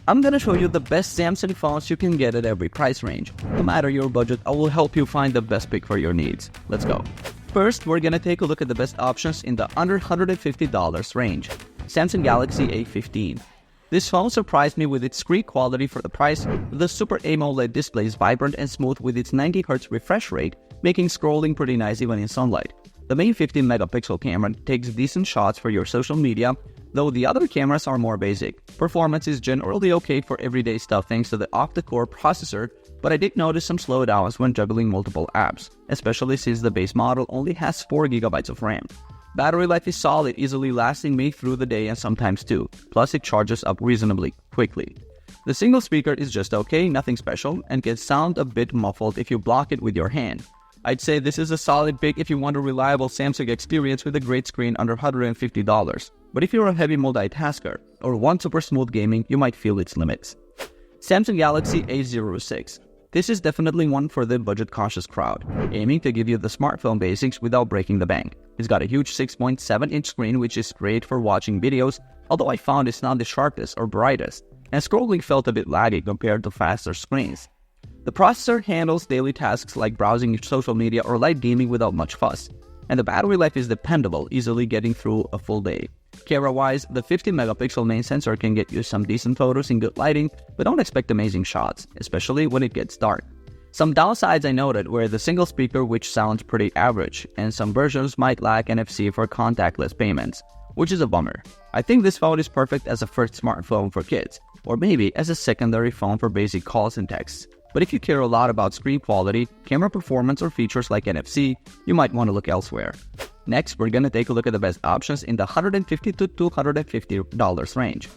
I'm gonna show you the best Samsung phones you can get at every price range. No matter your budget, I will help you find the best pick for your needs. Let's go. First, we're gonna take a look at the best options in the under $150 range. Samsung Galaxy A15. This phone surprised me with its screen quality for the price. The Super AMOLED display is vibrant and smooth with its 90Hz refresh rate, making scrolling pretty nice even in sunlight. The main 15-megapixel camera takes decent shots for your social media, though the other cameras are more basic. Performance is generally okay for everyday stuff thanks to the octa-core processor, but I did notice some slowdowns when juggling multiple apps, especially since the base model only has 4GB of RAM. Battery life is solid, easily lasting me through the day and sometimes two, plus it charges up reasonably quickly. The single speaker is just okay, nothing special, and can sound a bit muffled if you block it with your hand. I'd say this is a solid pick if you want a reliable Samsung experience with a great screen under $150. But if you're a heavy multitasker or want super smooth gaming, you might feel its limits. Samsung Galaxy A06. This is definitely one for the budget-conscious crowd, aiming to give you the smartphone basics without breaking the bank. It's got a huge 6.7-inch screen which is great for watching videos, although I found it's not the sharpest or brightest, and scrolling felt a bit laggy compared to faster screens. The processor handles daily tasks like browsing social media or light gaming without much fuss, and the battery life is dependable, easily getting through a full day. Camera-wise, the 50-megapixel main sensor can get you some decent photos in good lighting, but don't expect amazing shots, especially when it gets dark. Some downsides I noted were the single speaker, which sounds pretty average, and some versions might lack NFC for contactless payments, which is a bummer. I think this phone is perfect as a first smartphone for kids, or maybe as a secondary phone for basic calls and texts. But if you care a lot about screen quality, camera performance, or features like NFC, you might want to look elsewhere. Next, we're gonna take a look at the best options in the $150 to $250 range.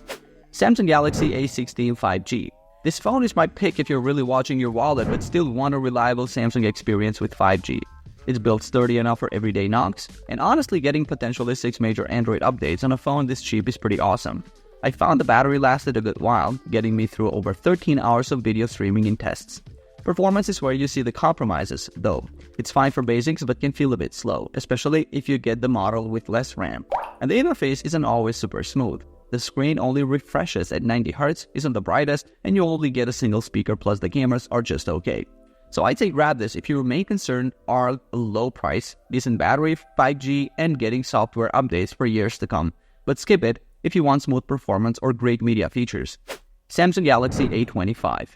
Samsung Galaxy A16 5G. This phone is my pick if you're really watching your wallet but still want a reliable Samsung experience with 5G. It's built sturdy enough for everyday knocks, and honestly getting potentially 6 major Android updates on a phone this cheap is pretty awesome. I found the battery lasted a good while, getting me through over 13 hours of video streaming in tests. Performance is where you see the compromises, though. It's fine for basics but can feel a bit slow, especially if you get the model with less RAM. And the interface isn't always super smooth. The screen only refreshes at 90Hz, isn't the brightest, and you only get a single speaker plus the cameras are just okay. So I'd say grab this if your main concern are a low price, decent battery, 5G, and getting software updates for years to come. But skip it if you want smooth performance or great media features. Samsung Galaxy A25.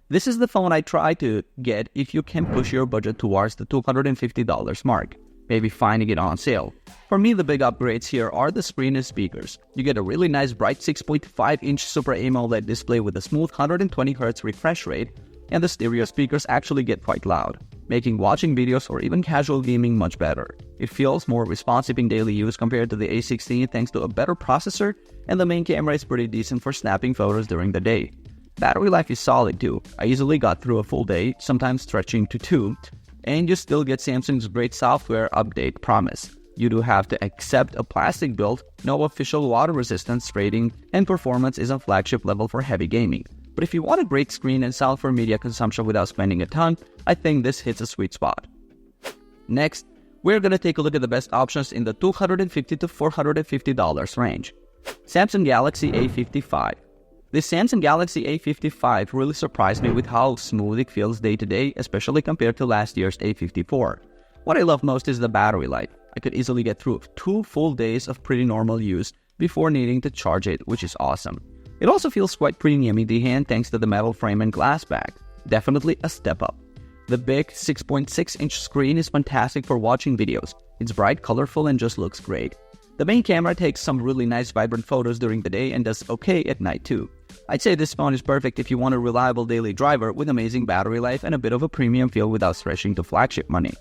This is the phone I try to get if you can push your budget towards the $250 mark, maybe finding it on sale. For me, the big upgrades here are the screen and speakers. You get a really nice bright 6.5-inch Super AMOLED display with a smooth 120Hz refresh rate, and the stereo speakers actually get quite loud, making watching videos or even casual gaming much better. It feels more responsive in daily use compared to the A16 thanks to a better processor, and the main camera is pretty decent for snapping photos during the day. Battery life is solid too. I easily got through a full day, sometimes stretching to 2, and you still get Samsung's great software update promise. You do have to accept a plastic build, no official water resistance rating, and performance isn't flagship level for heavy gaming. But if you want a great screen and sound for media consumption without spending a ton, I think this hits a sweet spot. Next, we're gonna take a look at the best options in the $250 to $450 range. Samsung Galaxy A55. This Samsung Galaxy A55 really surprised me with how smooth it feels day to day, especially compared to last year's A54. What I love most is the battery life. I could easily get through 2 full days of pretty normal use before needing to charge it, which is awesome. It also feels quite premium in the hand thanks to the metal frame and glass back. Definitely a step up. The big 6.6-inch screen is fantastic for watching videos. It's bright, colorful, and just looks great. The main camera takes some really nice vibrant photos during the day and does okay at night too. I'd say this phone is perfect if you want a reliable daily driver with amazing battery life and a bit of a premium feel without stretching to flagship money.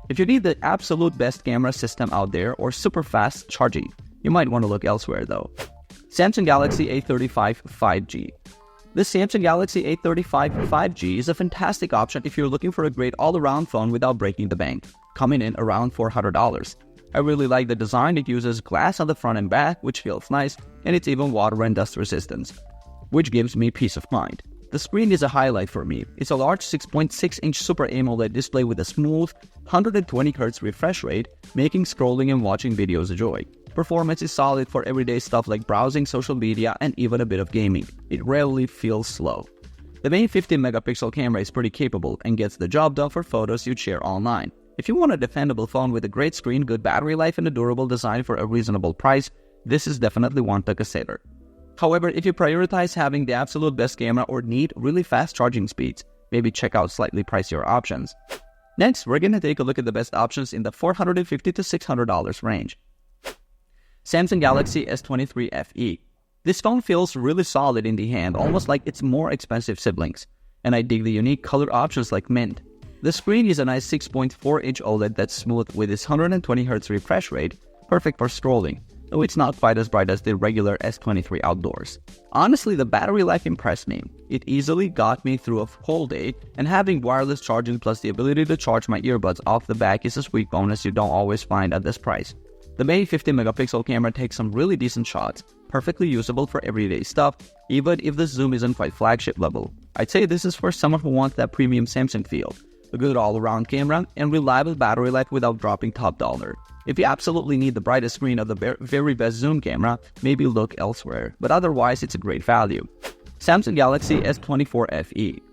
If you need the absolute best camera system out there or super fast charging, you might want to look elsewhere though. Samsung Galaxy A35 5G. The Samsung Galaxy A35 5G is a fantastic option if you're looking for a great all-around phone without breaking the bank, coming in around $400. I really like the design. It uses glass on the front and back, which feels nice, and it's even water and dust resistant, which gives me peace of mind. The screen is a highlight for me. It's a large 6.6-inch Super AMOLED display with a smooth 120Hz refresh rate, making scrolling and watching videos a joy. Performance is solid for everyday stuff like browsing, social media, and even a bit of gaming. It rarely feels slow. The main 15-megapixel camera is pretty capable and gets the job done for photos you'd share online. If you want a defendable phone with a great screen, good battery life, and a durable design for a reasonable price, this is definitely one to consider. However, if you prioritize having the absolute best camera or need really fast charging speeds, maybe check out slightly pricier options. Next, we're going to take a look at the best options in the $450 to $600 range. Samsung Galaxy S23 FE. This phone feels really solid in the hand, almost like its more expensive siblings. And I dig the unique color options like mint. The screen is a nice 6.4-inch OLED that's smooth with its 120Hz refresh rate, perfect for scrolling, though it's not quite as bright as the regular S23 outdoors. Honestly, the battery life impressed me. It easily got me through a whole day, and having wireless charging plus the ability to charge my earbuds off the back is a sweet bonus you don't always find at this price. The main 15-megapixel camera takes some really decent shots, perfectly usable for everyday stuff, even if the zoom isn't quite flagship level. I'd say this is for someone who wants that premium Samsung feel, a good all-around camera, and reliable battery life without dropping top dollar. If you absolutely need the brightest screen or the very best zoom camera, maybe look elsewhere, but otherwise it's a great value. Samsung Galaxy S24 FE.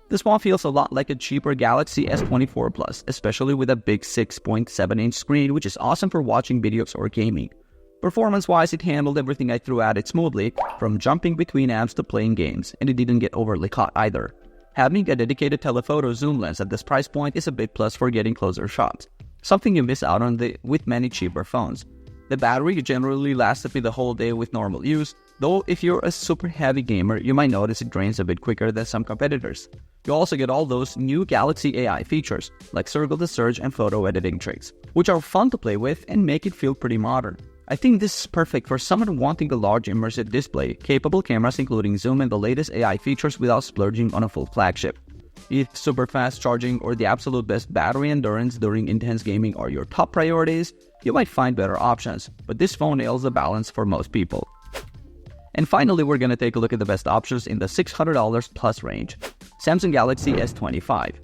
This one feels a lot like a cheaper Galaxy S24 Plus, especially with a big 6.7-inch screen, which is awesome for watching videos or gaming. Performance-wise, it handled everything I threw at it smoothly, from jumping between apps to playing games, and it didn't get overly caught either. Having a dedicated telephoto zoom lens at this price point is a big plus for getting closer shots, something you miss out on with many cheaper phones. The battery generally lasted me the whole day with normal use, though if you're a super heavy gamer, you might notice it drains a bit quicker than some competitors. You also get all those new Galaxy AI features, like Circle the Search and photo editing tricks, which are fun to play with and make it feel pretty modern. I think this is perfect for someone wanting a large immersive display, capable cameras including zoom and the latest AI features without splurging on a full flagship. If super fast charging or the absolute best battery endurance during intense gaming are your top priorities, you might find better options, but this phone nails the balance for most people. And finally, we're going to take a look at the best options in the $600 plus range. Samsung Galaxy S25.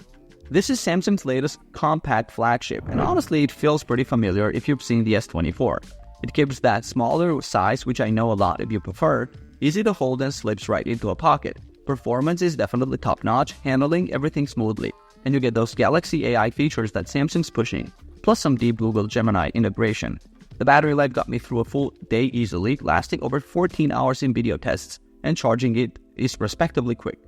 This is Samsung's latest compact flagship, and honestly it feels pretty familiar if you've seen the S24. It keeps that smaller size, which I know a lot of you prefer, easy to hold and slips right into a pocket. Performance is definitely top-notch, handling everything smoothly, and you get those Galaxy AI features that Samsung's pushing, plus some deep Google Gemini integration. The battery life got me through a full day easily, lasting over 14 hours in video tests, and charging it is respectively quick.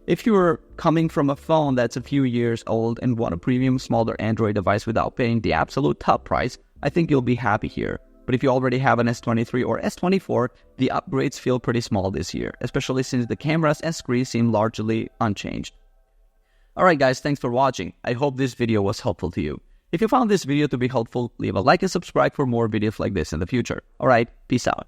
If you're coming from a phone that's a few years old and want a premium, smaller Android device without paying the absolute top price, I think you'll be happy here. But if you already have an S23 or S24, the upgrades feel pretty small this year, especially since the cameras and screen seem largely unchanged. Alright guys, thanks for watching. I hope this video was helpful to you. If you found this video to be helpful, leave a like and subscribe for more videos like this in the future. Alright, peace out.